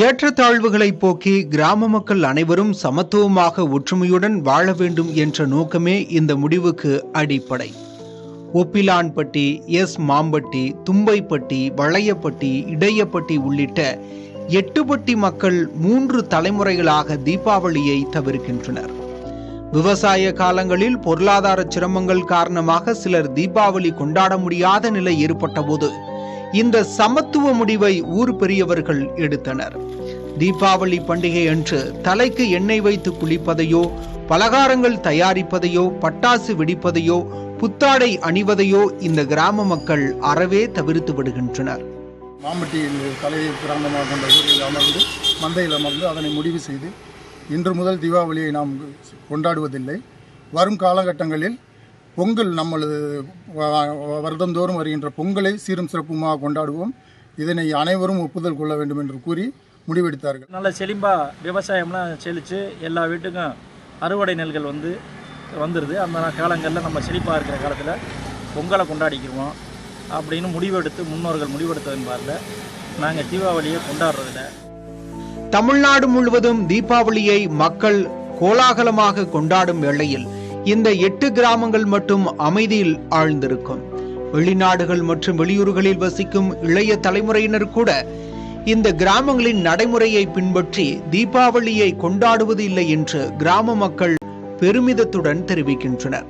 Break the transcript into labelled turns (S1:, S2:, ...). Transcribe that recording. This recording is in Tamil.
S1: ஏற்றத்தாழ்வுகளை போக்கி கிராம மக்கள் அனைவரும் சமத்துவமாக ஒற்றுமையுடன் வாழ வேண்டும் என்ற நோக்கமே இந்த முடிவுக்கு அடிப்படை. ஒப்பிலான்பட்டி, எஸ் மாம்பட்டி, தும்பைப்பட்டி, வளையப்பட்டி, இடையப்பட்டி உள்ளிட்ட 8 பட்டி மக்கள் 3 தலைமுறைகளாக தீபாவளியை தவிர்க்கின்றனர். விவசாய காலங்களில் பொருளாதார சிரமங்கள் காரணமாக சிலர் தீபாவளி கொண்டாட முடியாத நிலை ஏற்பட்ட போது இந்த சமத்துவ முடிவை ஊர் பெரியவர்கள் எடுத்தனர். தீபாவளி பண்டிகை அன்று தலைக்கு எண்ணெய் வைத்து குளிப்பதையோ, பலகாரங்கள் தயாரிப்பதையோ, பட்டாசு வெடிப்பதையோ, புத்தாடை அணிவதையோ இந்த கிராம மக்கள் அறவே தவிர்த்து விடுகின்றனர்.
S2: மாம்பட்டியில் தலையை கிராமமாக கொண்ட ஊரில் அமர்ந்து மந்தையில் அமர்ந்து அதனை முடிவு செய்து இன்று முதல் தீபாவளியை நாம் கொண்டாடுவதில்லை. வரும் காலகட்டங்களில் பொங்கல் நம்மளது வருடந்தோறும் வருகின்ற பொங்கலை சீரும் சிறப்புமாக கொண்டாடுவோம். இதனை அனைவரும் ஒப்புதல் கொள்ள வேண்டும் என்று கூறி முடிவெடுத்தார்கள்.
S3: நல்ல செழிப்பாக விவசாயம்லாம் செழித்து எல்லா வீட்டுக்கும் அறுவடை நெல்கள் வந்துடுது. அந்த காலங்களில் நம்ம செழிப்பாக இருக்கிற காலத்தில் பொங்கலை கொண்டாடிக்கிடுவோம் அப்படின்னு முடிவெடுத்து முன்னோர்கள் முடிவெடுத்ததன்பாரில் நாங்கள் தீபாவளியை கொண்டாடுறதில்ல.
S1: தமிழ்நாடு முழுவதும் தீபாவளியை மக்கள் கோலாகலமாக கொண்டாடும் வேளையில் இந்த 8 கிராமங்கள் மட்டும் அமைதியில் ஆழ்ந்திருக்கும். வெளிநாடுகள் மற்றும் வெளியூர்களில் வசிக்கும் இளைய தலைமுறையினர் கூட இந்த கிராமங்களின் நடைமுறையை பின்பற்றி தீபாவளியை கொண்டாடுவது இல்லை என்று கிராம மக்கள் பெருமிதத்துடன் தெரிவிக்கின்றனர்.